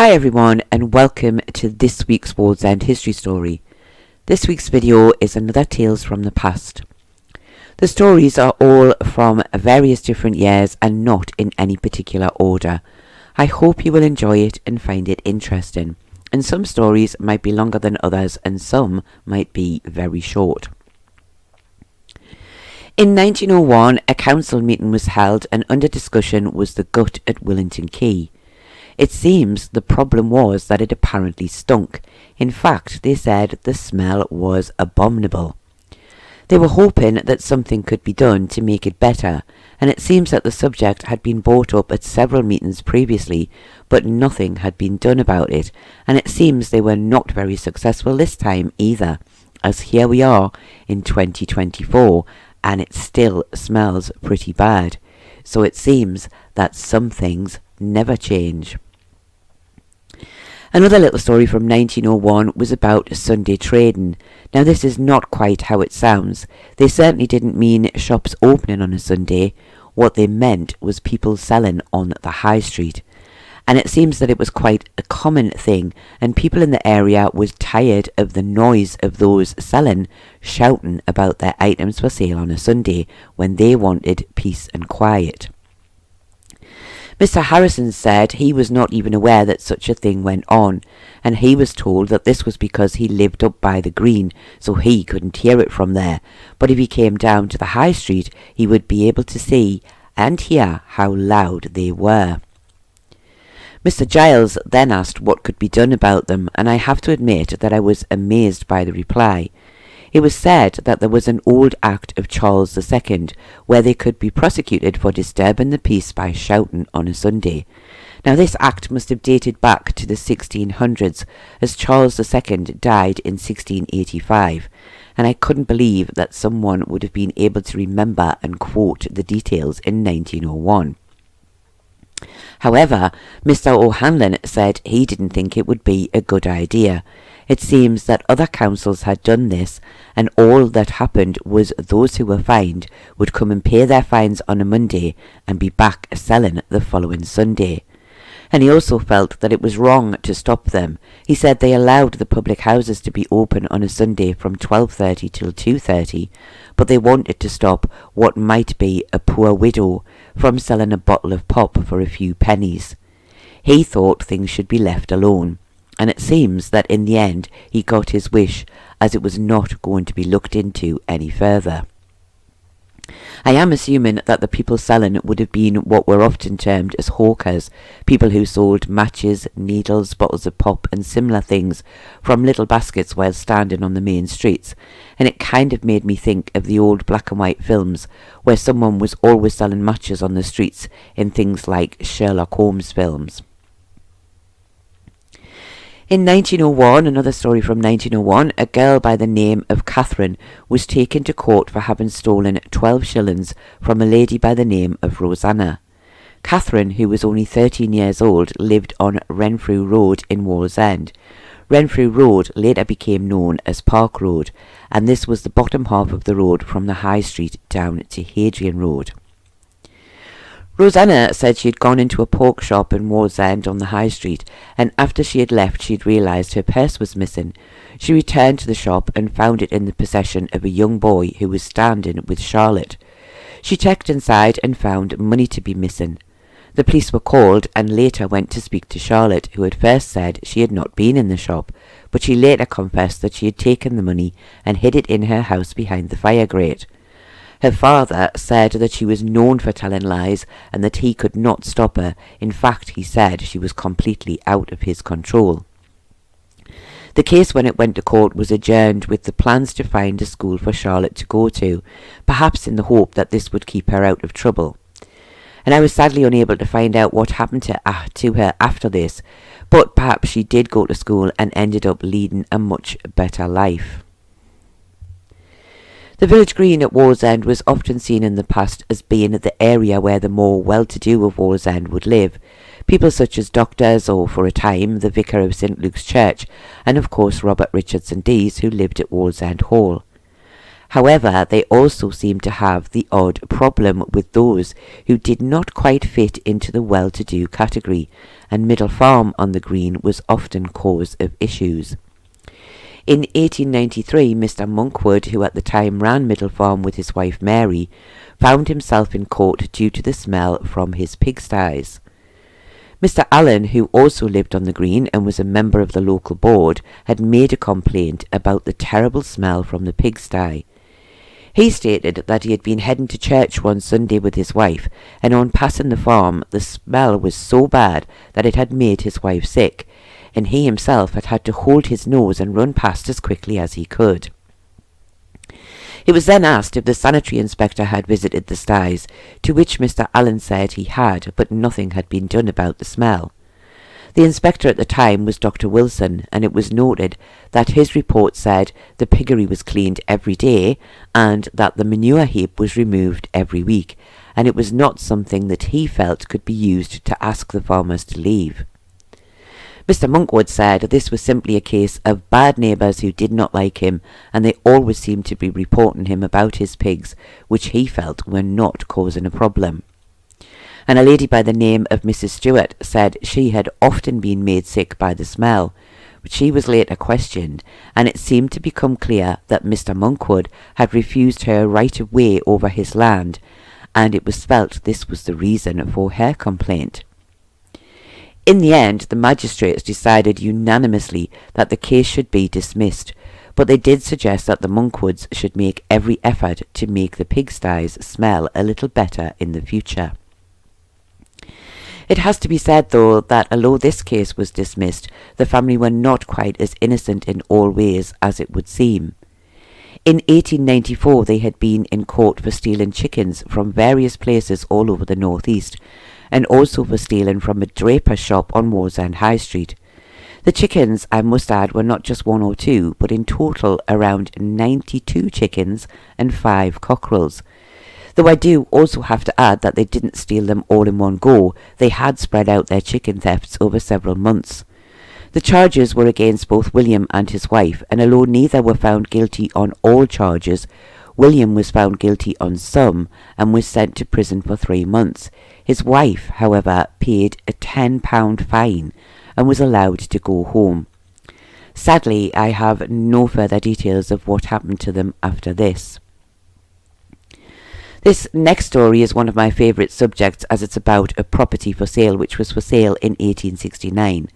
Hi everyone and welcome to this week's Wallsend history story. This week's video is another Tales from the Past. The stories are all from various different years and not in any particular order. I hope you will enjoy it and find it interesting. And some stories might be longer than others and some might be very short. In 1901 a council meeting was held and under discussion was the gut at Willington Quay. It seems the problem was that it apparently stunk. In fact, they said the smell was abominable. They were hoping that something could be done to make it better, and it seems that the subject had been brought up at several meetings previously, but nothing had been done about it, and it seems they were not very successful this time either, as here we are in 2024, and it still smells pretty bad. So it seems that some things never change. Another little story from 1901 was about Sunday trading. Now this is not quite how it sounds. They certainly didn't mean shops opening on a Sunday. What they meant was people selling on the high street. And it seems that it was quite a common thing, and people in the area was tired of the noise of those selling shouting about their items for sale on a Sunday when they wanted peace and quiet. Mr. Harrison said he was not even aware that such a thing went on, and he was told that this was because he lived up by the green, so he couldn't hear it from there, but if he came down to the high street he would be able to see and hear how loud they were. Mr. Giles then asked what could be done about them, and I have to admit that I was amazed by the reply. It was said that there was an old act of Charles II where they could be prosecuted for disturbing the peace by shouting on a Sunday. Now this act must have dated back to the 1600s, as Charles II died in 1685, and I couldn't believe that someone would have been able to remember and quote the details in 1901. However, Mr. O'Hanlon said he didn't think it would be a good idea. It seems that other councils had done this, and all that happened was those who were fined would come and pay their fines on a Monday and be back selling the following Sunday. And he also felt that it was wrong to stop them. He said they allowed the public houses to be open on a Sunday from 12:30 till 2:30, but they wanted to stop what might be a poor widow from selling a bottle of pop for a few pennies. He thought things should be left alone, and it seems that in the end he got his wish, as it was not going to be looked into any further. I am assuming that the people selling would have been what were often termed as hawkers, people who sold matches, needles, bottles of pop and similar things from little baskets while standing on the main streets, and it kind of made me think of the old black and white films where someone was always selling matches on the streets in things like Sherlock Holmes films. In 1901, another story from 1901, a girl by the name of Catherine was taken to court for having stolen 12 shillings from a lady by the name of Rosanna. Catherine, who was only 13 years old, lived on Renfrew Road in Wallsend. Renfrew Road later became known as Park Road, and this was the bottom half of the road from the High Street down to Hadrian Road. Rosanna said she had gone into a pork shop in Wallsend on the High Street, and after she had left she had realised her purse was missing. She returned to the shop and found it in the possession of a young boy who was standing with Charlotte. She checked inside and found money to be missing. The police were called and later went to speak to Charlotte, who had first said she had not been in the shop, but she later confessed that she had taken the money and hid it in her house behind the fire grate. Her father said that she was known for telling lies and that he could not stop her. In fact, he said she was completely out of his control. The case, when it went to court, was adjourned with the plans to find a school for Charlotte to go to, perhaps in the hope that this would keep her out of trouble. And I was sadly unable to find out what happened to her after this, but perhaps she did go to school and ended up leading a much better life. The village green at Wallsend was often seen in the past as being the area where the more well-to-do of Wallsend would live. People such as doctors, or for a time the vicar of St. Luke's Church, and of course Robert Richardson Dees, who lived at Wallsend Hall. However, they also seemed to have the odd problem with those who did not quite fit into the well-to-do category, and Middle Farm on the Green was often cause of issues. In 1893, Mr. Monkwood, who at the time ran Middle Farm with his wife Mary, found himself in court due to the smell from his pigsties. Mr. Allen, who also lived on the Green and was a member of the local board, had made a complaint about the terrible smell from the pigsty. He stated that he had been heading to church one Sunday with his wife, and on passing the farm, the smell was so bad that it had made his wife sick, and he himself had had to hold his nose and run past as quickly as he could. He was then asked if the sanitary inspector had visited the sties, to which Mr. Allen said he had, but nothing had been done about the smell. The inspector at the time was Dr. Wilson, and it was noted that his report said the piggery was cleaned every day and that the manure heap was removed every week, and it was not something that he felt could be used to ask the farmers to leave. Mr. Monkwood said this was simply a case of bad neighbours who did not like him, and they always seemed to be reporting him about his pigs, which he felt were not causing a problem. And a lady by the name of Mrs. Stewart said she had often been made sick by the smell, but she was later questioned, and it seemed to become clear that Mr. Monkwood had refused her right of way over his land, and it was felt this was the reason for her complaint. In the end, the magistrates decided unanimously that the case should be dismissed, but they did suggest that the Monkwoods should make every effort to make the pigsties smell a little better in the future. It has to be said, though, that although this case was dismissed, the family were not quite as innocent in all ways as it would seem. In 1894 they had been in court for stealing chickens from various places all over the northeast, and also for stealing from a draper's shop on Wallsend High Street. The chickens, I must add, were not just one or two, but in total around 92 chickens and 5 cockerels. Though I do also have to add that they didn't steal them all in one go, they had spread out their chicken thefts over several months. The charges were against both William and his wife, and although neither were found guilty on all charges, William was found guilty on some and was sent to prison for 3 months. His wife, however, paid a £10 fine and was allowed to go home. Sadly, I have no further details of what happened to them after this. This next story is one of my favourite subjects, as it's about a property for sale which was for sale in 1869.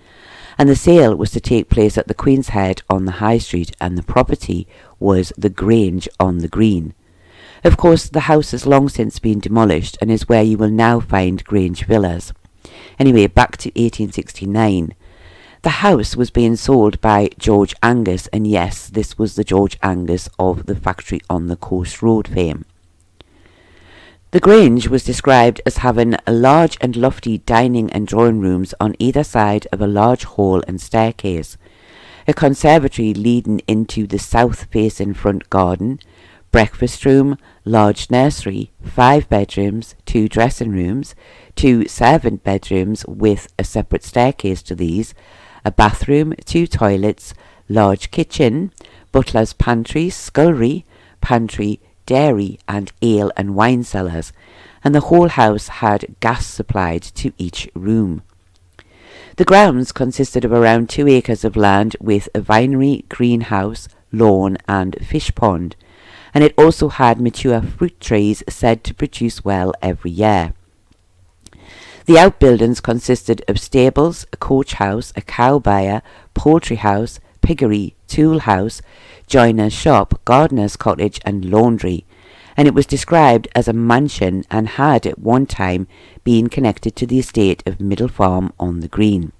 And the sale was to take place at the Queen's Head on the High Street, and the property was the Grange on the Green. Of course, the house has long since been demolished and is where you will now find Grange Villas. Anyway, back to 1869. The house was being sold by George Angus, and yes, this was the George Angus of the Factory on the Coast Road fame. The Grange was described as having large and lofty dining and drawing rooms on either side of a large hall and staircase, a conservatory leading into the south-facing front garden, breakfast room, large nursery, 5 bedrooms, 2 dressing rooms, 2 servant bedrooms with a separate staircase to these, a bathroom, 2 toilets, large kitchen, butler's pantry, scullery, pantry, dairy and ale and wine cellars, and the whole house had gas supplied to each room. The grounds consisted of around 2 acres of land with a vinery, greenhouse, lawn and fish pond, and it also had mature fruit trees said to produce well every year. The outbuildings consisted of stables, a coach house, a cow byre, poultry house, piggery, tool house, joiner's shop, gardener's cottage and laundry, and it was described as a mansion and had at one time been connected to the estate of Middle Farm on the Green.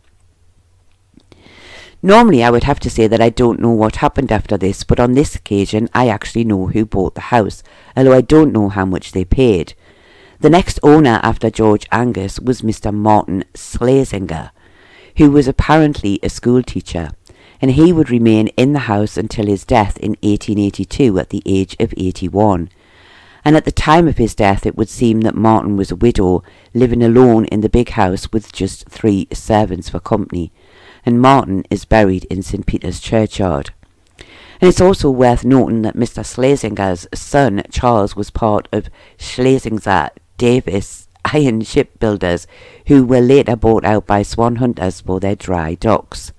Normally I would have to say that I don't know what happened after this, but on this occasion I actually know who bought the house, although I don't know how much they paid. The next owner after George Angus was Mr. Martin Slinger, who was apparently a school teacher, and he would remain in the house until his death in 1882 at the age of 81. And at the time of his death it would seem that Martin was a widow, living alone in the big house with just 3 servants for company, and Martin is buried in St. Peter's churchyard. And it's also worth noting that Mr. Schlesinger's son Charles was part of Schlesinger Davis iron shipbuilders, who were later bought out by Swan Hunters for their dry docks.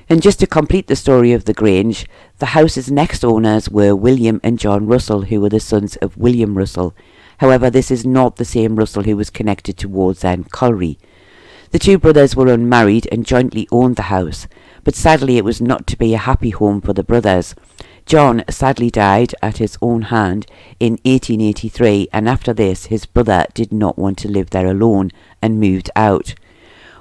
And just to complete the story of the Grange, the house's next owners were William and John Russell, who were the sons of William Russell. However, this is not the same Russell who was connected to Wallsend Colliery. The two brothers were unmarried and jointly owned the house, but sadly it was not to be a happy home for the brothers. John sadly died at his own hand in 1883, and after this his brother did not want to live there alone and moved out.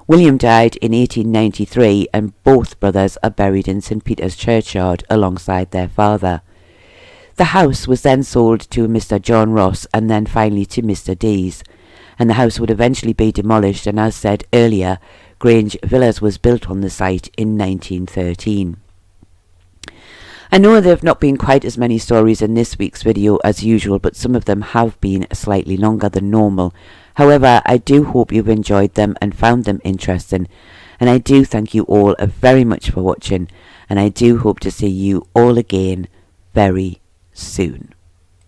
William died in 1893, and both brothers are buried in St. Peter's churchyard alongside their father. The house was then sold to Mr. John Ross and then finally to Mr. Dees, and the house would eventually be demolished, and as said earlier, Grange Villas was built on the site in 1913. I know there have not been quite as many stories in this week's video as usual, but some of them have been slightly longer than normal. However, I do hope you've enjoyed them and found them interesting, and I do thank you all very much for watching, and I do hope to see you all again very soon.